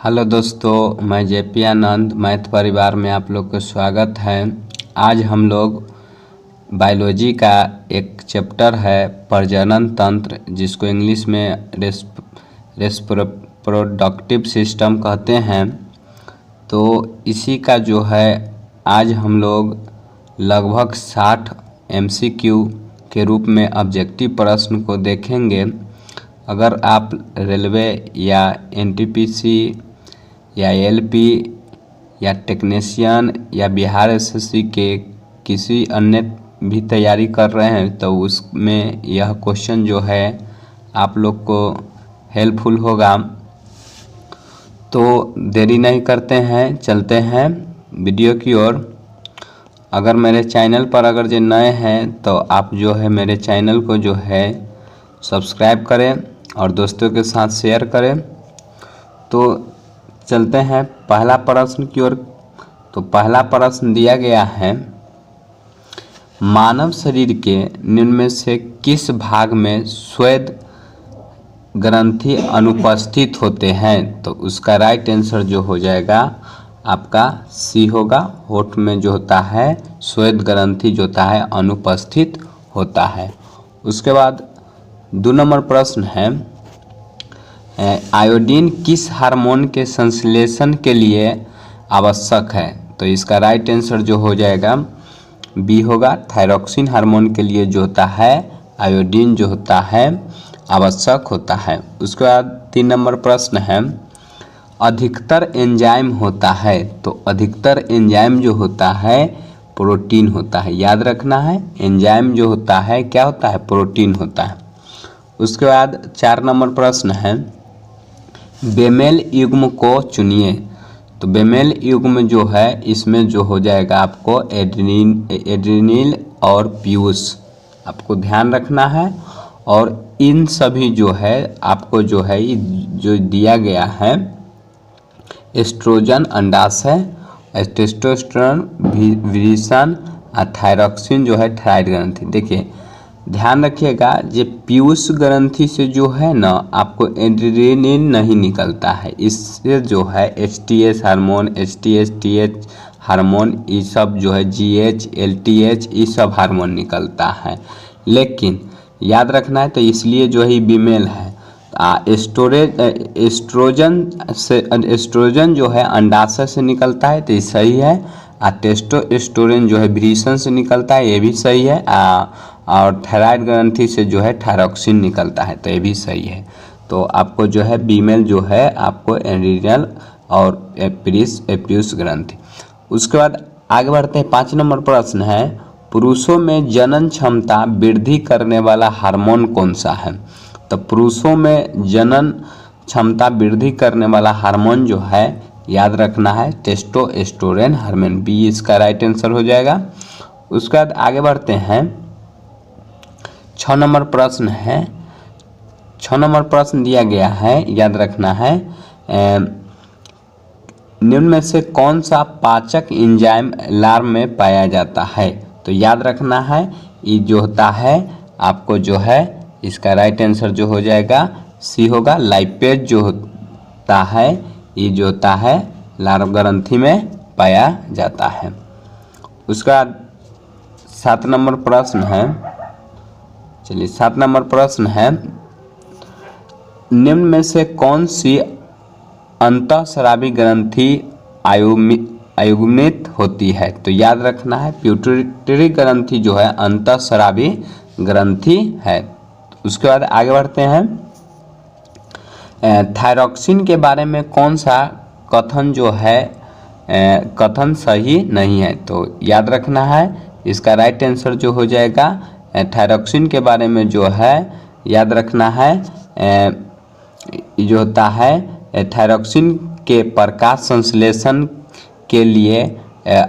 Hello दोस्तों, मैं JP आनंद math परिवार में आप लोग का स्वागत है। आज हम लोग बायोलॉजी का एक चैप्टर है प्रजनन तंत्र, जिसको इंग्लिश में रिप्रोडक्टिव सिस्टम कहते हैं। तो इसी का जो है आज हम लोग लगभग 60 MCQ के रूप में ऑब्जेक्टिव प्रश्न को देखेंगे। अगर आप रेलवे या NTPC या LP या टेक्नीशियन या बिहार SSC के किसी अन्य भी तैयारी कर रहे हैं तो उसमें यह क्वेश्चन जो है आप लोग को हेल्पफुल होगा। तो देरी नहीं करते हैं, चलते हैं वीडियो की ओर। अगर मेरे चैनल पर अगर जो नए हैं तो आप जो है मेरे चैनल को जो है सब्सक्राइब करें और दोस्तों के साथ शेयर करें। तो चलते हैं पहला प्रश्न की ओर। तो पहला प्रश्न दिया गया है, मानव शरीर के निम्न में से किस भाग में श्वेत ग्रंथि अनुपस्थित होते हैं? तो उसका राइट आंसर जो हो जाएगा आपका C होगा। होठ में जो होता है श्वेत ग्रंथि जो होता है अनुपस्थित होता है। उसके बाद 2 नंबर प्रश्न है, आयोडीन किस हार्मोन के संश्लेषण के लिए आवश्यक है? तो इसका राइट आंसर जो हो जाएगा B होगा। थायरॉक्सिन हार्मोन के लिए जो होता है आयोडीन जो होता है आवश्यक होता है। उसके बाद 3 नंबर प्रश्न है, अधिकतर एंजाइम होता है? तो अधिकतर एंजाइम जो होता है प्रोटीन होता है। याद रखना है, एंजाइम जो होता है क्या होता है? प्रोटीन होता है। उसके बाद 4 नंबर प्रश्न है, बेमेल युग्म को चुनिए। तो बेमेल युग्म जो है इसमें जो हो जाएगा आपको एड्रीनिल और पीयूष आपको ध्यान रखना है। और इन सभी जो है आपको जो है जो दिया गया है, एस्ट्रोजन अंडाशय, टेस्टोस्टेरोन विरिसन, थायरॉक्सिन जो है थायराइड ग्रंथि। देखिए ध्यान रखिएगा, जो पीयूष ग्रंथि से जो है ना आपको एड्रेनालिन नहीं निकलता है। इससे जो है HTS हार्मोन, HTH हार्मोन, ये सब जो है GH LTH ये सब हार्मोन निकलता है। लेकिन याद रखना है, तो इसलिए जो है फीमेल है। एस्ट्रोजन जो है अंडाशय से निकलता है तो ये सही है। टेस्टोस्टेरोन जो है वृषण से निकलता है, ये भी सही है। और थायराइड ग्रंथि से जो है थायरॉक्सिन निकलता है, तो ये भी सही है। तो आपको जो है फीमेल जो है आपको एड्रीनल और एपियूस ग्रंथि। उसके बाद आगे बढ़ते हैं। 5 नंबर प्रश्न है, पुरुषों में जनन क्षमता वृद्धि करने वाला हार्मोन कौन सा है? तो पुरुषों में जनन क्षमता वृद्धि करने वाला हार्मोन जो है याद रखना है टेस्टोस्टेरोन हार्मोन, B इसका राइट आंसर हो जाएगा। उसके बाद आगे बढ़ते हैं। 6 नंबर प्रश्न है, 6 नंबर प्रश्न दिया गया है, याद रखना है, निम्न में से कौन सा पाचक एंजाइम लार्व में पाया जाता है? तो याद रखना है ये जो होता है आपको जो है इसका राइट आंसर जो हो जाएगा C होगा। लाइपेज जो होता है ये जो होता है लार्व ग्रंथि में पाया जाता है। उसका 7 नंबर प्रश्न है, चलिए 7 नंबर प्रश्न है, निम्न में से कौन सी अंतःस्रावी ग्रंथि आयुग्मित होती है? तो याद रखना है पिट्यूटरी ग्रंथि जो है अंतःस्रावी ग्रंथि है। उसके बाद आगे बढ़ते हैं। थायरॉक्सिन के बारे में कौन सा कथन जो है कथन सही नहीं है? तो याद रखना है इसका राइट आंसर जो हो जाएगा थायरॉक्सिन के बारे में जो है याद रखना है जो होता है थायरॉक्सिन के प्रकाश संश्लेषण के लिए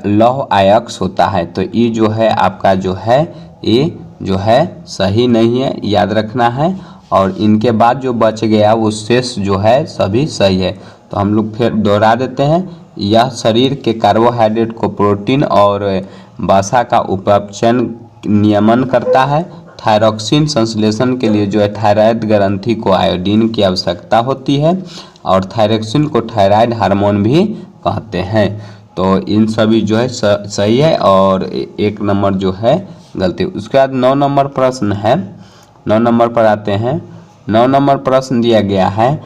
लौह अयस्क होता है। तो ये जो है आपका जो है ये जो है सही नहीं है, याद रखना है। और इनके बाद जो बच गया वो शेष जो है सभी सही है। तो हम लोग फिर दोहरा देते हैं, यह शरीर के कार्बोहाइड्रेट को प्रोटीन और वसा का उपचयन नियमन करता है। थायरॉक्सिन संश्लेषण के लिए जो है थायराइड ग्रंथि को आयोडीन की आवश्यकता होती है और थायरोक्सिन को थायराइड हार्मोन भी कहते हैं। तो इन सभी जो है सही है और 1 नंबर जो है गलती। उसके बाद 9 नंबर प्रश्न है, 9 नंबर पर आते हैं। 9 नंबर प्रश्न दिया गया है,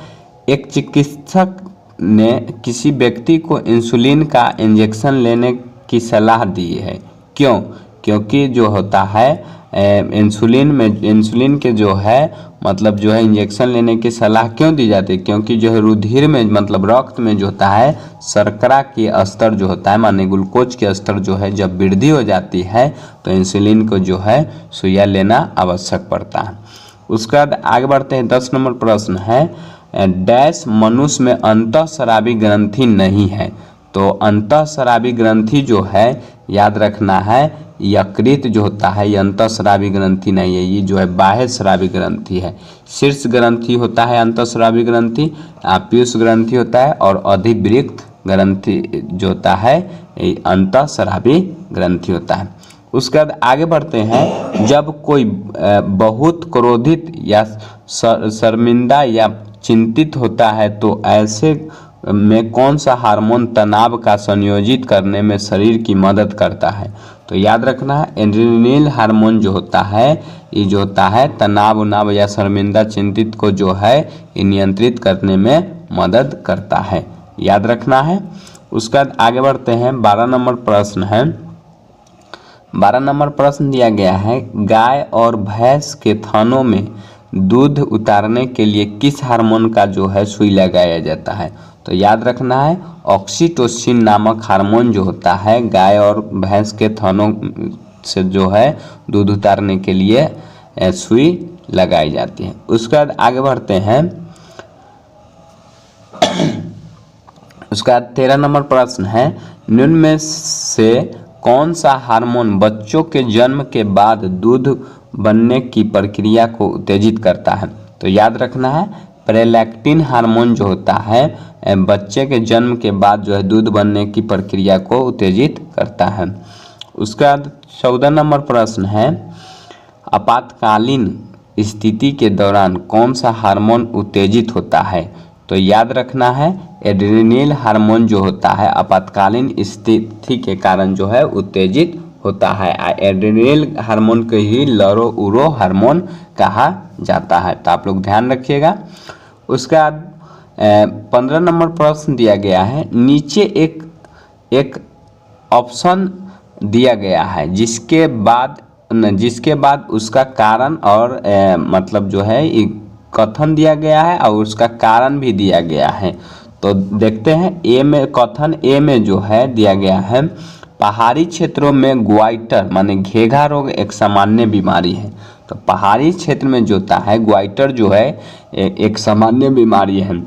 एक चिकित्सक ने किसी व्यक्ति को इंसुलिन का इंजेक्शन लेने की सलाह दी है, क्यों? क्योंकि जो होता है इंसुलिन के जो है मतलब जो है इंजेक्शन लेने की सलाह क्यों दी जाती है? क्योंकि जो है रुधिर में मतलब रक्त में जो होता है शर्करा की स्तर जो होता है माने ग्लूकोज के स्तर जो है जब वृद्धि हो जाती है तो इंसुलिन को जो है सुइया लेना आवश्यक पड़ता है। उसके बाद आगे बढ़ते हैं। 10 नंबर प्रश्न है, डैश मनुष्य में अंतःस्रावी ग्रंथि नहीं है। तो अंतःस्रावी ग्रंथि जो है याद रखना है यकृत जो होता है ये अंतःस्रावी ग्रंथि नहीं है, ये जो है बाह्य स्रावी ग्रंथि है। शीर्ष ग्रंथि होता है अंतःस्रावी ग्रंथि, पीयूष ग्रंथि होता है और अधिवृक्क ग्रंथि जो होता है ये अंतःस्रावी ग्रंथि होता है। उसके बाद आगे बढ़ते हैं। जब कोई बहुत क्रोधित या शर्मिंदा या चिंतित होता है तो ऐसे में कौन सा हार्मोन तनाव का संयोजित करने में शरीर की मदद करता है? तो याद रखना है एड्रेनल हार्मोन जो होता है ये जो होता है तनाव उनाव या शर्मिंदा चिंतित को जो है ये नियंत्रित करने में मदद करता है, याद रखना है। उसके बाद आगे बढ़ते हैं। 12 नंबर प्रश्न है। 12 नंबर प्रश्न दिया गया है, गाय और भैंस के थनों में दूध उतारने के लिए किस हार्मोन का जो है सुई लगाया जाता है? तो याद रखना है ऑक्सीटोसिन नामक हार्मोन जो होता है गाय और भैंस के थनों से जो है दूध उतारने के लिए सुई लगाई जाती है। उसके बाद आगे बढ़ते हैं। उसका 13 नंबर प्रश्न है, निम्न में से कौन सा हार्मोन बच्चों के जन्म के बाद दूध बनने की प्रक्रिया को उत्तेजित करता है? तो याद रखना है प्रोलैक्टिन हार्मोन जो होता है बच्चे के जन्म के बाद जो है दूध बनने की प्रक्रिया को उत्तेजित करता है। उसके बाद 14 नंबर प्रश्न है, आपातकालीन स्थिति के दौरान कौन सा हार्मोन उत्तेजित होता है? तो याद रखना है एड्रेनल हार्मोन जो होता है आपातकालीन स्थिति के कारण जो है उत्तेजित होता है। एड्रेनल हार्मोन को ही लरो उरो हार्मोन कहा जाता है, तो आप लोग ध्यान रखिएगा। उसके बाद 15 नंबर प्रश्न दिया गया है, नीचे एक ऑप्शन दिया गया है जिसके बाद उसका कारण और मतलब जो है कथन दिया गया है और उसका कारण भी दिया गया है। तो देखते हैं ए में कथन ए में जो है दिया गया है, पहाड़ी क्षेत्रों में ग्वाइटर माने घेघा रोग एक सामान्य बीमारी है। तो पहाड़ी क्षेत्र में जो होता है ग्वाइटर जो है एक सामान्य बीमारी है।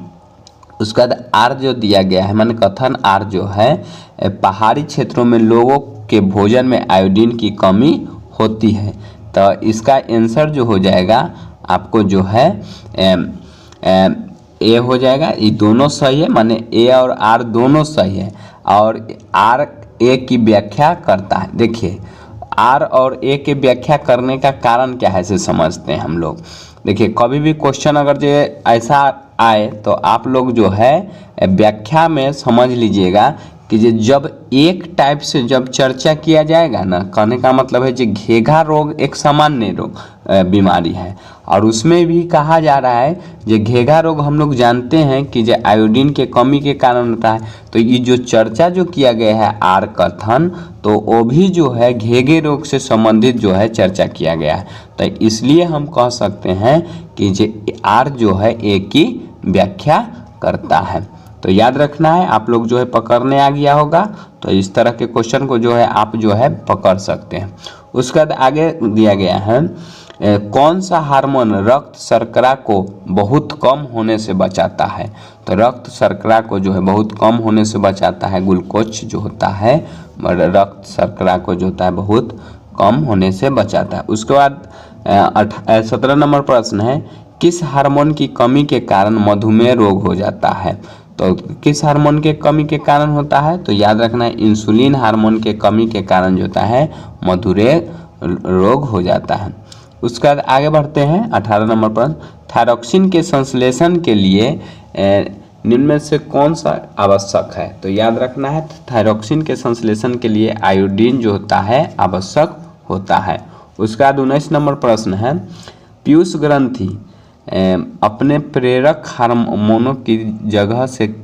उसके बाद आर जो दिया गया है माने कथन आर जो है, पहाड़ी क्षेत्रों में लोगों के भोजन में आयोडीन की कमी होती है। तो इसका आंसर जो हो जाएगा आपको जो है ए हो जाएगा। ये दोनों सही है माने ए और आर दोनों सही है और आर ए की व्याख्या करता है। देखिए आर और ए की व्याख्या करने का कारण क्या है इसे समझते हैं हम लोग। देखिए कभी भी क्वेश्चन अगर जो ऐसा आए तो आप लोग जो है व्याख्या में समझ लीजिएगा कि जब एक टाइप से जब चर्चा किया जाएगा ना, कहने का मतलब है कि घेघा रोग एक सामान्य रोग बीमारी है और उसमें भी कहा जा रहा है कि घेघा रोग हम लोग जानते हैं कि जो आयोडीन के कमी के कारण होता है। तो ये जो चर्चा जो किया गया है आर कथन, तो वो भी जो है घेघे रोग से संबंधित जो है चर्चा किया गया है। तो इसलिए हम कह सकते हैं कि जो आर जो है ए की व्याख्या करता है। तो याद रखना है आप लोग जो है पकड़ने आ गया होगा, तो इस तरह के क्वेश्चन को जो है आप जो है पकड़ सकते हैं। उसके बाद आगे दिया गया है, कौन सा हार्मोन रक्त शर्करा को बहुत कम होने से बचाता है? तो रक्त शर्करा को जो है बहुत कम होने से बचाता है, ग्लूकोज जो होता है रक्त शर्करा को जो होता है बहुत कम होने से बचाता है। उसके बाद 17 नंबर प्रश्न है, किस हार्मोन की कमी के कारण मधुमेह रोग हो जाता है? तो किस हार्मोन के कमी के कारण होता है? तो याद रखना है इंसुलिन हार्मोन के कमी के कारण जो होता है मधुमेह रोग हो जाता है। उसके बाद आगे बढ़ते हैं 18 नंबर पर, थायरोक्सिन के संश्लेषण के लिए निम्न में से कौन सा आवश्यक है? तो याद रखना है थायरॉक्सिन के संश्लेषण के लिए आयोडीन जो होता है आवश्यक होता है। उसके बाद 19 नंबर प्रश्न है, पीयूष ग्रंथि अपने प्रेरक हार्मोनों की जगह से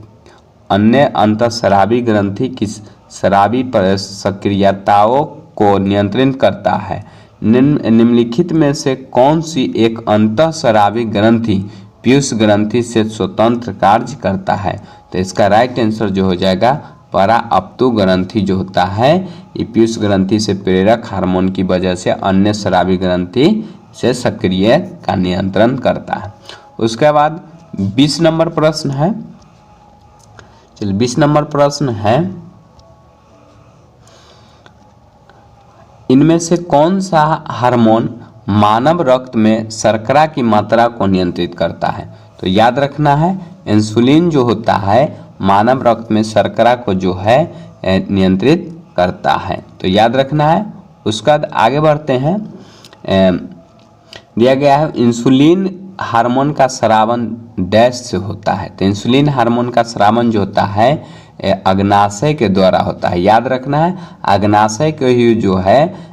अन्य अंतःस्रावी ग्रंथि की स्रावी सक्रियताओं को नियंत्रित करता है। निम्नलिखित में से कौन सी एक अंतःस्रावी ग्रंथि पीयूष ग्रंथि से स्वतंत्र कार्य करता है? तो इसका राइट आंसर जो हो जाएगा परा अप्तु ग्रंथि जो होता है ये पीयूष ग्रंथि से प्रेरक हार्मोन की वजह से अन्य स्रावी ग्रंथि से सक्रिय का नियंत्रण करता है। उसके बाद 20 नंबर प्रश्न है, चलिए 20 नंबर प्रश्न है, इनमें से कौन सा हार्मोन मानव रक्त में शर्करा की मात्रा को नियंत्रित करता है? तो याद रखना है इंसुलिन जो होता है मानव रक्त में शर्करा को जो है नियंत्रित करता है, तो याद रखना है। उसके बाद आगे बढ़ते हैं, दिया गया है इंसुलिन हार्मोन का स्रावन डैश से होता है। तो इंसुलिन हार्मोन का स्रावन जो होता है अग्नाशय के द्वारा होता है। याद रखना है अग्नाशय को ही जो है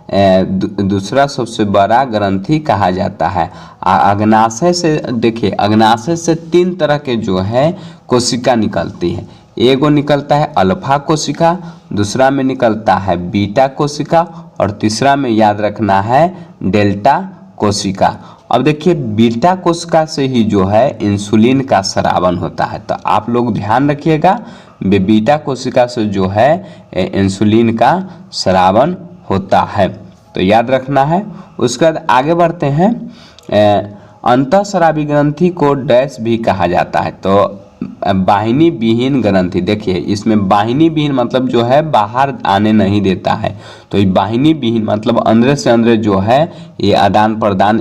दूसरा सबसे बड़ा ग्रंथि कहा जाता है। अग्नाशय से देखिए, अग्नाशय से 3 तरह के जो है कोशिका निकलती है। एगो निकलता है अल्फा कोशिका, दूसरा में निकलता है बीटा कोशिका और तीसरा में याद रखना है डेल्टा कोशिका। अब देखिए बीटा कोशिका से ही जो है इंसुलिन का स्रावन होता है, तो आप लोग ध्यान रखिएगा बीटा कोशिका से जो है इंसुलिन का स्रावन होता है, तो याद रखना है। उसके बाद आगे बढ़ते हैं, अंतःस्रावी ग्रंथि को डैश भी कहा जाता है। तो वाहिनी विहीन ग्रंथि, देखिए इसमें वाहिनी विहीन मतलब जो है बाहर आने नहीं देता है, तो ये वाहिनी विहीन मतलब अंदर से अंदर जो है ये आदान प्रदान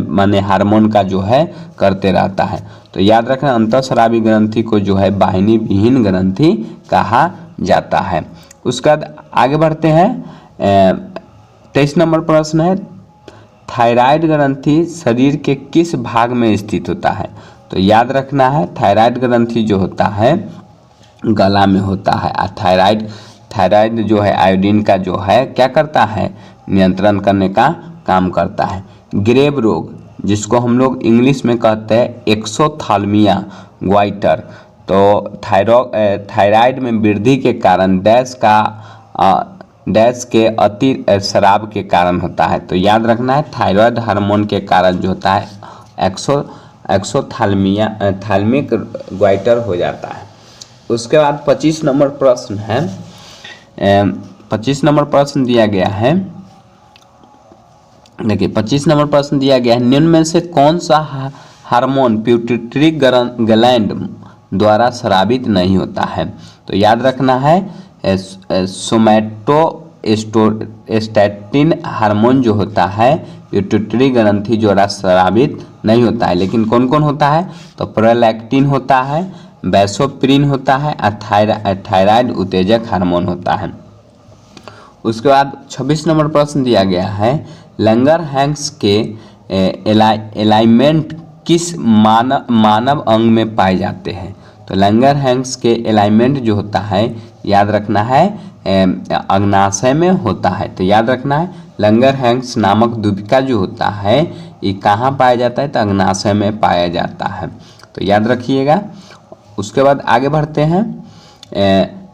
माने हार्मोन का जो है करते रहता है। तो याद रखना अंतःस्रावी ग्रंथि को जो है वाहिनी विहीन ग्रंथि कहा जाता है। उसके बाद आगे बढ़ते हैं, 23 नंबर प्रश्न है, थायराइड ग्रंथि शरीर के किस भाग में स्थित होता है? तो याद रखना है थायराइड ग्रंथि जो होता है गला में होता है। थायराइड जो है आयोडीन का जो है क्या करता है नियंत्रण करने का काम करता है। ग्रेव रोग जिसको हम लोग इंग्लिश में कहते हैं एक्सोथाल्मिया ग्वाइटर, तो थायराइड में वृद्धि के कारण डैश के अति शराब के कारण होता है। तो याद रखना है थायराइड हार्मोन के कारण जो होता है थाल्मिक ग्वाइटर हो जाता है। उसके बाद 25 नंबर प्रश्न है, 25 नंबर प्रश्न दिया गया है, देखिए 25 नंबर प्रश्न दिया गया है, निम्न में से कौन सा हार्मोन पिट्यूटरी ग्लैंड द्वारा स्रावित नहीं होता है? तो याद रखना है सोमैटोस्टैटिन हार्मोन जो होता है पिट्यूटरी ग्रंथि द्वारा स्रावित नहीं होता है, लेकिन कौन कौन होता है? तो प्रोलैक्टिन होता है, वैसोप्रिन होता है और थायराइड उत्तेजक हार्मोन होता है। उसके बाद 26 नंबर प्रश्न दिया गया है, लंगरहैंस के एलाइनमेंट किस मानव अंग में पाए जाते हैं? तो लंगरहैंस के एलाइनमेंट जो होता है याद रखना है अग्नाशय में होता है। तो याद रखना है लंगरहैंस नामक दुबिका जो होता है ये कहाँ पाया जाता है? तो अग्नाशय में पाया जाता है, तो याद रखिएगा। उसके बाद आगे बढ़ते हैं,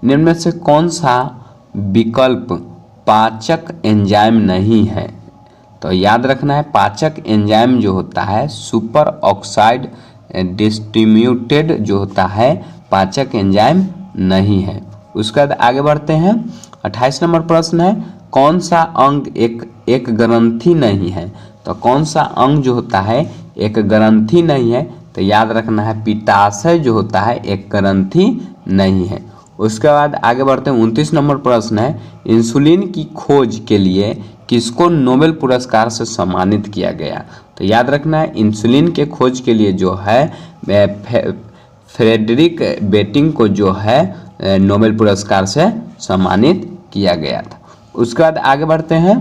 निम्न में से कौन सा विकल्प पाचक एंजाइम नहीं है? तो याद रखना है पाचक एंजाइम जो होता है सुपर ऑक्साइड डिस्ट्रीब्यूटेड जो होता है पाचक एंजाइम नहीं है। उसके बाद आगे बढ़ते हैं, 28 नंबर प्रश्न है, कौन सा अंग एक ग्रंथि नहीं है? तो कौन सा अंग जो होता है एक ग्रंथि नहीं है? तो याद रखना है पित्ताशय जो होता है एक ग्रंथि नहीं है। उसके बाद आगे बढ़ते हैं, 29 नंबर प्रश्न है, इंसुलिन की खोज के लिए किसको नोबेल पुरस्कार से सम्मानित किया गया? तो याद रखना है इंसुलिन के खोज के लिए जो है फ्रेडरिक बेटिंग को जो है नोबेल पुरस्कार से सम्मानित किया गया था। उसके बाद आगे बढ़ते हैं,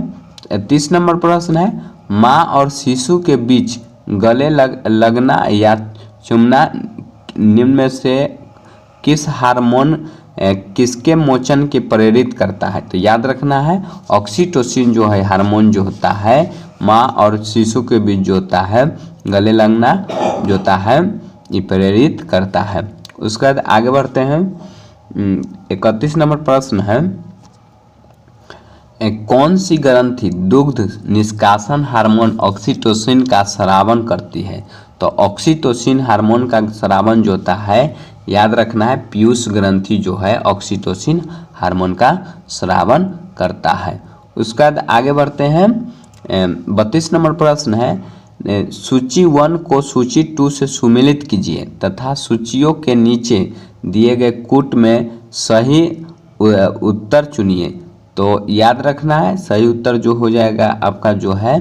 30 नंबर प्रश्न है, माँ और शिशु के बीच गले लगना या चुमना निम्न में से किस हार्मोन किसके मोचन के प्रेरित करता है? तो याद रखना है ऑक्सीटोसिन जो है हार्मोन जो होता है माँ और शिशु के बीच जो होता है गले लगना जो होता है ये प्रेरित करता है। उसके बाद आगे बढ़ते हैं। 31 नंबर प्रश्न है, कौन सी ग्रंथि दुग्ध निष्कासन हार्मोन ऑक्सीटोसिन का स्रावन करती है? तो ऑक्सीटोसिन हार्मोन का स्रावन जो होता है याद रखना है पीयूष ग्रंथि जो है ऑक्सीटोसिन हार्मोन का स्रावन करता है। उसके बाद आगे बढ़ते हैं। 32 नंबर प्रश्न है, सूची 1 को सूची 2 से सुमेलित कीजिए तथा सूचियों के नीचे दिए गए कूट में सही उत्तर चुनिए। तो याद रखना है सही उत्तर जो हो जाएगा आपका जो है,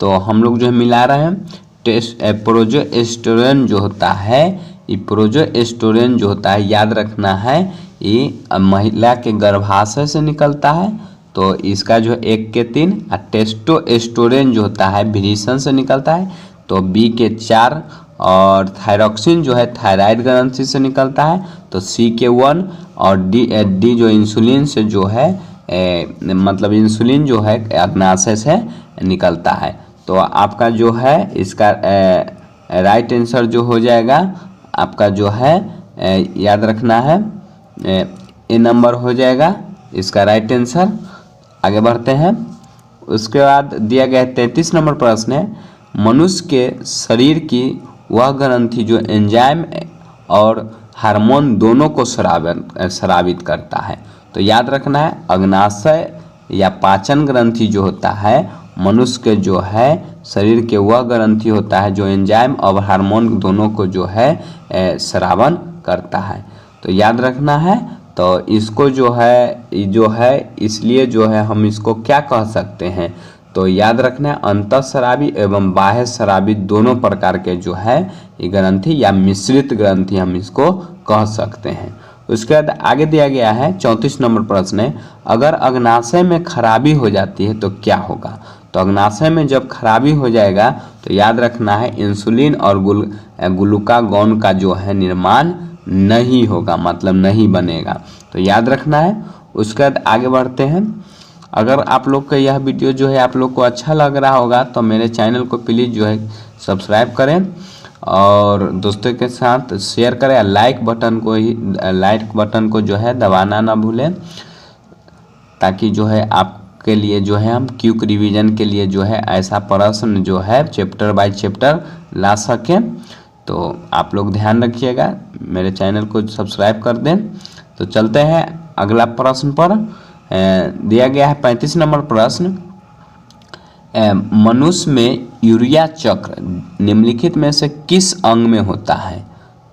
तो हम लोग जो है मिला रहे हैं प्रोजेस्टेरोन जो होता है, ये प्रोजेस्टेरोन जो होता है याद रखना है ये महिला के गर्भाशय से निकलता है, तो इसका जो 1 के 3 और टेस्टोस्टेरोन जो होता है वृषण से निकलता है, तो B के 4 और थायरॉक्सिन जो है थायराइड ग्रंथि से निकलता है, तो C के 1 और D जो इंसुलिन से जो है मतलब इंसुलिन जो है अग्नाशय से निकलता है। तो आपका जो है इसका राइट आंसर जो हो जाएगा आपका जो है याद रखना है ए नंबर हो जाएगा इसका राइट आंसर। आगे बढ़ते हैं। उसके बाद दिया गया 33 नंबर प्रश्न है, मनुष्य के शरीर की वह ग्रंथि जो एंजाइम और हार्मोन दोनों को स्रावित करता है। तो याद रखना है अग्नाशय या पाचन ग्रंथि जो होता है मनुष्य के जो है शरीर के वह ग्रंथि होता है जो एंजाइम और हार्मोन दोनों को जो है स्रावन करता है। तो याद रखना है, तो इसको जो है इसलिए जो है हम इसको क्या कह सकते हैं, तो याद रखना है अंतःस्रावी एवं बाह्य स्रावी दोनों प्रकार के जो है ये ग्रंथि या मिश्रित ग्रंथि हम इसको कह सकते हैं। उसके बाद आगे दिया गया है 34 नंबर प्रश्न है, अगर अग्नाशय में खराबी हो जाती है तो क्या होगा? तो अग्नाशय में जब खराबी हो जाएगा तो याद रखना है इंसुलिन और ग्लूकागॉन का जो है निर्माण नहीं होगा, मतलब नहीं बनेगा। तो याद रखना है। उसके बाद आगे बढ़ते हैं। अगर आप लोग का यह वीडियो जो है आप लोग को अच्छा लग रहा होगा तो मेरे चैनल को प्लीज़ जो है सब्सक्राइब करें और दोस्तों के साथ शेयर करें। लाइक बटन को जो है दबाना ना भूलें, ताकि जो है आपके लिए जो है हम क्विक रिवीजन के लिए जो है ऐसा प्रश्न जो है चैप्टर बाय चैप्टर ला सकें। तो आप लोग ध्यान रखिएगा, मेरे चैनल को सब्सक्राइब कर दें। तो चलते हैं अगला प्रश्न पर। दिया गया है 35 नंबर प्रश्न, मनुष्य में यूरिया चक्र निम्नलिखित में से किस अंग में होता है?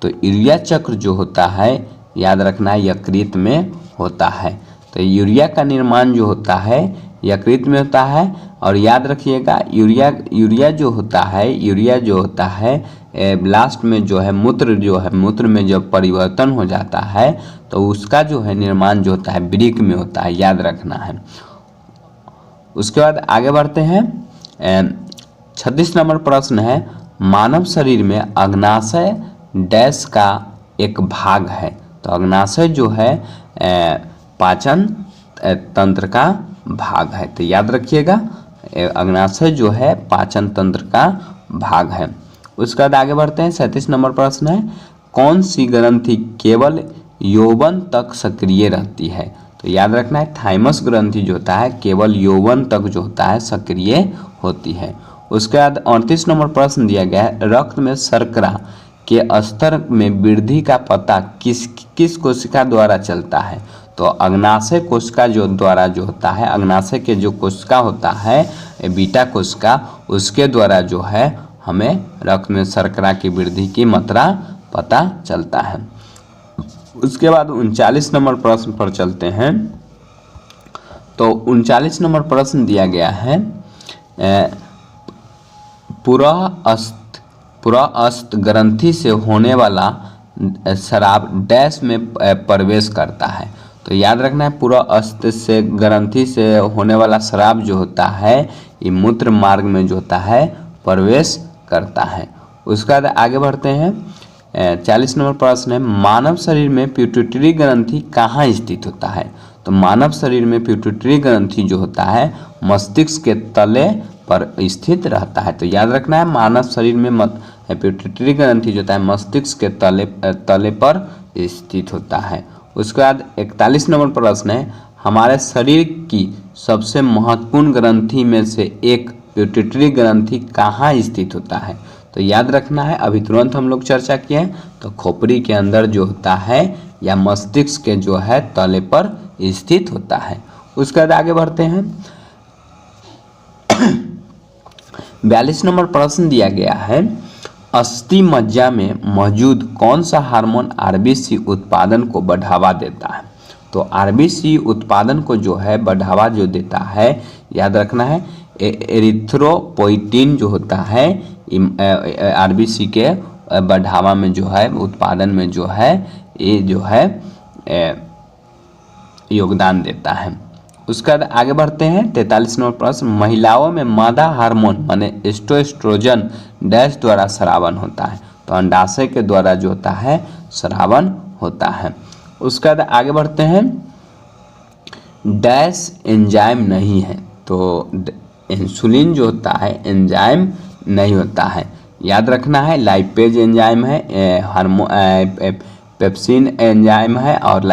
तो यूरिया चक्र जो होता है याद रखना है यकृत में होता है। तो यूरिया का निर्माण जो होता है यकृत में होता है। और याद रखिएगा यूरिया जो होता है लास्ट में जो है मूत्र में जब परिवर्तन हो जाता है तो उसका जो है निर्माण जो होता है वृक्क में होता है, याद रखना है। उसके बाद आगे बढ़ते हैं। 36 नंबर प्रश्न है, मानव शरीर में अग्नाशय डैश का एक भाग है। तो अग्नाशय जो है पाचन तंत्र का भाग है। तो याद रखिएगा अग्नाशय जो है पाचन तंत्र का भाग है। उसके बाद आगे बढ़ते हैं। 37 नंबर प्रश्न है, कौन सी ग्रंथि केवल यौवन तक सक्रिय रहती है? तो याद रखना है थाइमस ग्रंथि जो होता है केवल यौवन तक जो होता है सक्रिय होती है। उसके बाद 38 नंबर प्रश्न दिया गया है, रक्त में शर्करा के स्तर में वृद्धि का पता किस कोशिका द्वारा चलता है? तो अग्नाशय कोशिका जो द्वारा जो होता है, अग्नाशय के जो कोशिका होता है बीटा कोशिका, उसके द्वारा जो है हमें रक्त में शर्करा की वृद्धि की मात्रा पता चलता है। उसके बाद 39 नंबर प्रश्न पर चलते हैं। तो 39 नंबर प्रश्न दिया गया है, पुरअस्त ग्रंथि से होने वाला शराब डैश में प्रवेश करता है। तो याद रखना है पुरअस्त से ग्रंथि से होने वाला शराब जो होता है ये मूत्र मार्ग में जो होता है प्रवेश करता है। उसके बाद आगे बढ़ते हैं। 40 नंबर प्रश्न है, मानव शरीर में पिट्यूटरी ग्रंथि कहाँ स्थित होता है? तो मानव शरीर में पिट्यूटरी ग्रंथि जो होता है मस्तिष्क के तले पर स्थित रहता है। तो याद रखना है, मानव शरीर में पिट्यूटरी ग्रंथि जो होता है मस्तिष्क के तले पर स्थित होता है। उसके बाद 41 नंबर प्रश्न है, हमारे शरीर की सबसे महत्वपूर्ण ग्रंथि में से एक पिट्यूटरी ग्रंथि कहाँ स्थित होता है? तो याद रखना है, अभी तुरंत हम लोग चर्चा किए हैं, तो खोपड़ी के अंदर जो होता है या मस्तिष्क के जो है तले पर स्थित होता है। उसके बाद आगे बढ़ते हैं। 42 नंबर प्रश्न दिया गया है, अस्थि मज्जा में मौजूद कौन सा हार्मोन आरबीसी उत्पादन को बढ़ावा देता है? तो आरबीसी उत्पादन को जो है बढ़ावा जो देता है, याद रखना है, एरिथ्रोपोइटिन जो होता है आरबीसी के बढ़ावा में जो है उत्पादन में जो है ये जो है योगदान देता है। उसके बाद आगे बढ़ते हैं। 43 नंबर प्रश्न, महिलाओं में मादा हार्मोन माने एस्ट्रोजन डैश द्वारा स्रावन होता है? तो अंडाशय के द्वारा जो होता है स्रावन होता है। उसके बाद आगे बढ़ते हैं। डैश एंजाइम नहीं है? तो इंसुलिन जो होता है एंजाइम नहीं होता है, याद रखना है, लाइपेज एंजाइम है, पेप्सिन एंजाइम है और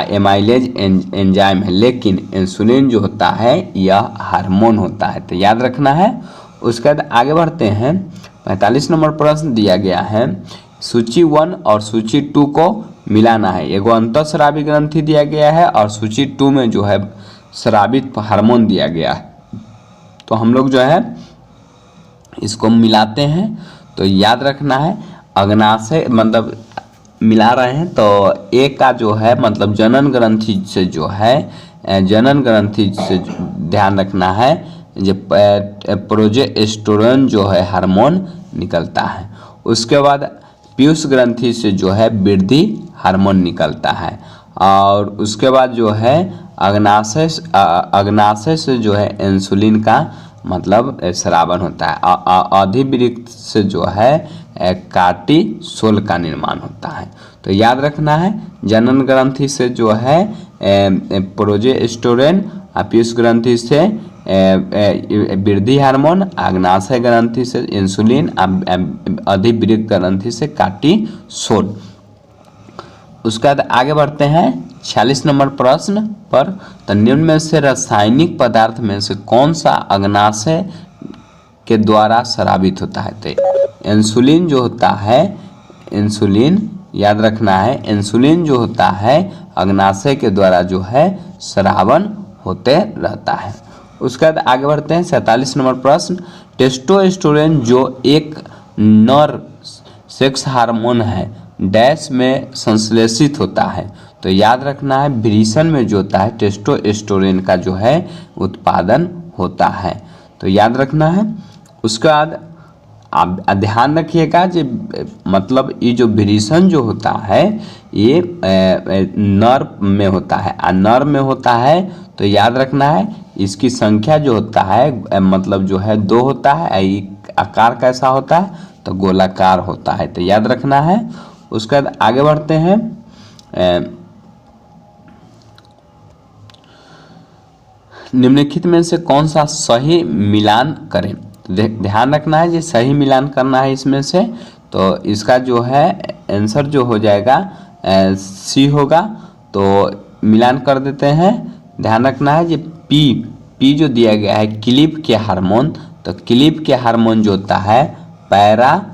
एमाइलेज एंजाइम है, लेकिन इंसुलिन जो होता है यह हार्मोन होता है। तो याद रखना है। उसके बाद आगे बढ़ते हैं। 45 नंबर प्रश्न दिया गया है, सूची 1 और सूची 2 को मिलाना है। एगो अंतःस्रावी ग्रंथि दिया गया है और सूची 2 में जो है स्रावित हार्मोन दिया गया है। तो हम लोग जो है इसको मिलाते हैं। तो याद रखना है, अग्नाशय मतलब मिला रहे हैं, तो एक का जो है मतलब जनन ग्रंथि से जो है जनन ग्रंथि से ध्यान रखना है, जो प्रोजेस्टेरोन जो है हार्मोन निकलता है। उसके बाद पीयूष ग्रंथि से जो है वृद्धि हार्मोन निकलता है। और उसके बाद जो है अग्नाशय से जो है इंसुलिन का मतलब स्रावन होता है। अधिवृक्क से जो है कार्टिसोल का निर्माण होता है। तो याद रखना है, जनन ग्रंथि से जो है प्रोजेस्टेरोन, पीयूष ग्रंथि से वृद्धि हार्मोन, अग्नाशय ग्रंथि से इंसुलिन, अधिवृक्क ग्रंथि से कार्टिसोल। उसके बाद आगे बढ़ते हैं 46 नंबर प्रश्न पर। तो निम्न में से रासायनिक पदार्थ में से कौन सा अग्नाशय के द्वारा स्रावित होता है? तो इंसुलिन जो होता है, इंसुलिन याद रखना है, इंसुलिन जो होता है अग्नाशय के द्वारा जो है स्रावन होते रहता है। उसके बाद आगे बढ़ते हैं 47 नंबर प्रश्न। टेस्टोस्टेरोन जो एक नर सेक्स हार्मोन है डैश में संश्लेषित होता है? तो याद रखना है, वृषण में जो होता है टेस्टोस्टेरोन का जो है उत्पादन होता है। तो याद रखना है। उसके बाद आप ध्यान रखिएगा कि मतलब ये जो वृषण जो होता है ये नर में होता है, नर में होता है। तो याद रखना है, इसकी संख्या जो होता है मतलब जो है 2 होता है। आकार कैसा होता है? तो गोलाकार होता है। तो याद रखना है। उसके बाद आगे बढ़ते हैं। निम्नलिखित में से कौन सा सही मिलान करें? ध्यान रखना है, ये सही मिलान करना है इसमें से। तो इसका जो है आंसर जो हो जाएगा सी होगा। तो मिलान कर देते हैं। ध्यान रखना है, ये पी जो दिया गया है क्लीप के हार्मोन, तो क्लीप के हार्मोन जो होता है पैरा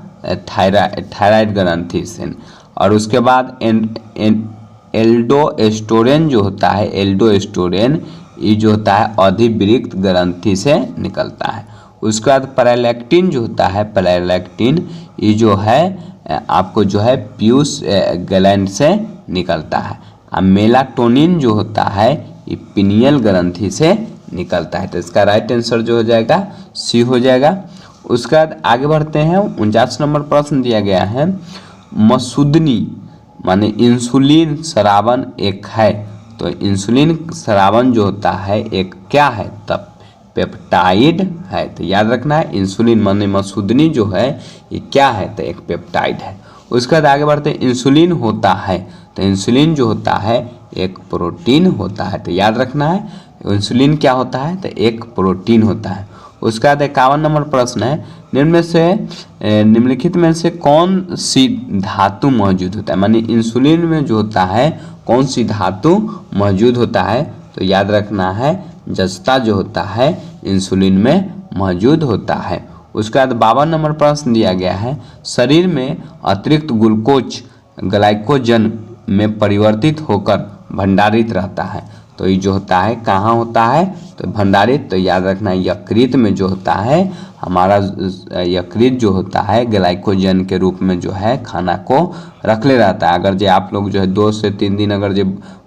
थायराइड ग्रंथि से। और उसके बाद एल्डोस्टेरोन जो होता है, एल्डोस्टेरोन ये जो होता है अधिवृक्क ग्रंथि से निकलता है। उसके बाद प्रोलैक्टिन जो होता है, प्रोलैक्टिन ये जो है आपको जो है पीयूष ग्लैंड से निकलता है। और मेलाटोनिन जो होता है ये पिनियल ग्रंथि से निकलता है। तो इसका राइट आंसर जो हो जाएगा सी हो जाएगा। उसके बाद आगे बढ़ते हैं। 49 नंबर प्रश्न दिया गया है, मसूदनी माने इंसुलिन स्रावन एक है? तो इंसुलिन स्रावन जो होता है एक क्या है? तब पेप्टाइड है। तो याद रखना है इंसुलिन माने मसूदनी जो है ये क्या है, तो एक पेप्टाइड है। उसके बाद आगे बढ़ते हैं, इंसुलिन होता है, तो इंसुलिन जो होता है एक प्रोटीन होता है। तो याद रखना है इंसुलिन क्या होता है, तो एक प्रोटीन होता है। उसका बाद 51 नंबर प्रश्न है, निम्नलिखित में से कौन सी धातु मौजूद होता है, मानी इंसुलिन में जो होता है कौन सी धातु मौजूद होता है। तो याद रखना है जस्ता जो होता है इंसुलिन में मौजूद होता है। उसके बाद 52 नंबर प्रश्न दिया गया है, शरीर में अतिरिक्त ग्लूकोज ग्लाइकोजन में परिवर्तित होकर भंडारित रहता है। तो ये जो होता है कहाँ होता है, तो भंडारित। तो याद रखना यकृत में जो होता है हमारा यकृत जो होता है ग्लाइकोजन के रूप में जो है खाना को रख ले रहता है। अगर जो आप लोग जो है 2 से 3 दिन अगर जो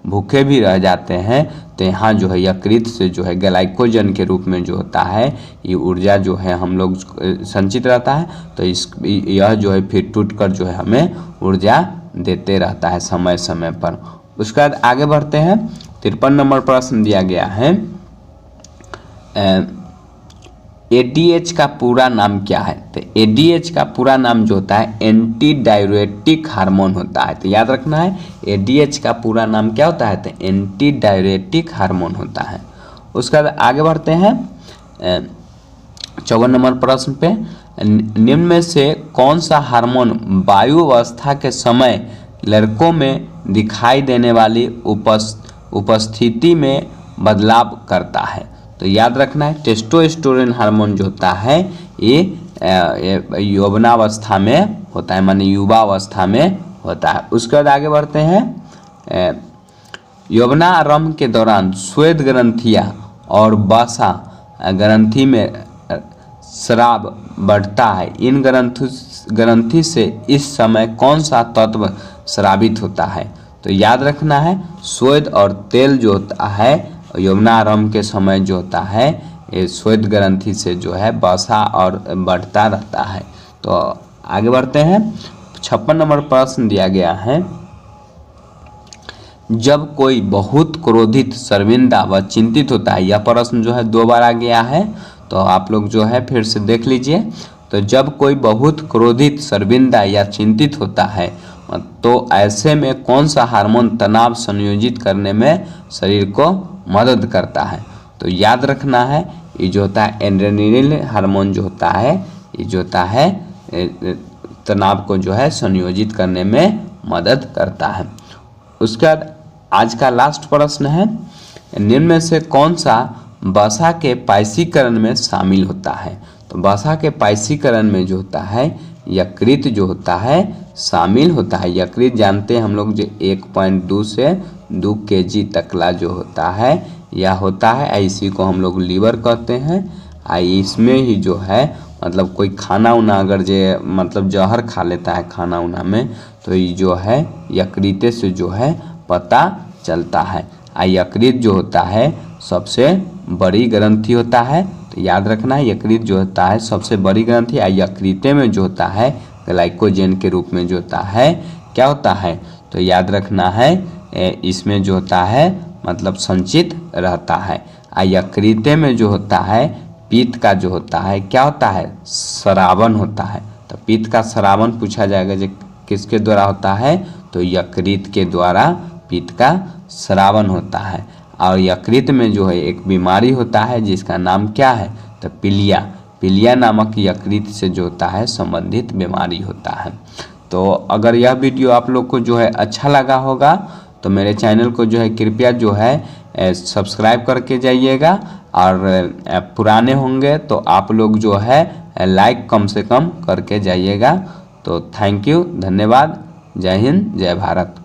भूखे भी रह जाते हैं तो यहाँ जो है यकृत से जो है ग्लाइकोजन के रूप में जो होता है ये ऊर्जा जो है हम लोग संचित रहता है। तो यह जो है फिर टूट कर जो है हमें ऊर्जा देते रहता है समय समय पर। उसके बाद आगे बढ़ते हैं, 53 नंबर प्रश्न दिया गया है, एडीएच का पूरा नाम क्या है। तो एडीएच का पूरा नाम जो होता है एंटी डाययूरेटिक हार्मोन होता है। तो याद रखना है एडीएच का पूरा नाम क्या होता है, तो एंटी डाययूरेटिक हार्मोन होता है। उसके बाद आगे बढ़ते हैं 54 नंबर प्रश्न पे, निम्न में से कौन सा हार्मोन वायु अवस्था के समय लड़कों में दिखाई देने वाली उपस्थिति में बदलाव करता है। तो याद रखना है टेस्टोस्टेरोन हार्मोन जो होता है ये यौवनावस्था में होता है, माने युवा अवस्था में होता है। उसके बाद आगे बढ़ते हैं, यौवनारंभ के दौरान श्वेत ग्रंथियाँ और वसा ग्रंथि में स्राव बढ़ता है। इन ग्रंथि से इस समय कौन सा तत्व स्रावित होता है। तो याद रखना है श्वेत और तेल जो होता है यौवनारंभ के समय जो होता है ये श्वेत ग्रंथि से जो है वसा और बढ़ता रहता है। तो आगे बढ़ते हैं, 56 नंबर प्रश्न दिया गया है, जब कोई बहुत क्रोधित शर्मिंदा व चिंतित होता है। यह प्रश्न जो है 2 बार आ गया है, तो आप लोग जो है फिर से देख लीजिए। तो जब कोई बहुत क्रोधित शर्मिंदा या चिंतित होता है तो ऐसे में कौन सा हार्मोन तनाव संयोजित करने में शरीर को मदद करता है। तो याद रखना है ये जो होता है एड्रेनलिन हार्मोन जो होता है ये जो होता है तनाव को जो है संयोजित करने में मदद करता है। उसके बाद आज का लास्ट प्रश्न है, निम्न में से कौन सा वसा के पाइसीकरण में शामिल होता है। तो वसा के पाइसीकरण में जो होता है यकृत जो होता है शामिल होता है। यकृत जानते हैं हम लोग जो 1.2 से 2 kg तकला जो होता है यह होता है, इसी को हम लोग लीवर कहते हैं। इसमें ही जो है मतलब कोई खाना उना अगर जो मतलब जहर खा लेता है खाना उना में तो ये जो है यकृत से जो है पता चलता है। यकृत जो होता है सबसे बड़ी ग्रंथि होता है। तो याद रखना है यकृत जो होता है सबसे बड़ी ग्रंथि। यकृत में जो होता है ग्लाइकोजन के रूप में जो होता है क्या होता है, तो याद रखना है इसमें जो होता है मतलब संचित रहता है। यकृत में जो होता है पित्त का जो होता है क्या होता है स्रावन होता है। तो पित्त का स्रावन पूछा जाएगा जो किसके द्वारा होता है, तो यकृत के द्वारा पित्त का स्रावन होता है। और यकृत में जो है एक बीमारी होता है जिसका नाम क्या है, तो पीलिया नामक यकृत से जो होता है संबंधित बीमारी होता है। तो अगर यह वीडियो आप लोग को जो है अच्छा लगा होगा तो मेरे चैनल को जो है कृपया जो है सब्सक्राइब करके जाइएगा, और पुराने होंगे तो आप लोग जो है लाइक कम से कम करके जाइएगा। तो थैंक यू, धन्यवाद, जय हिंद, जय भारत।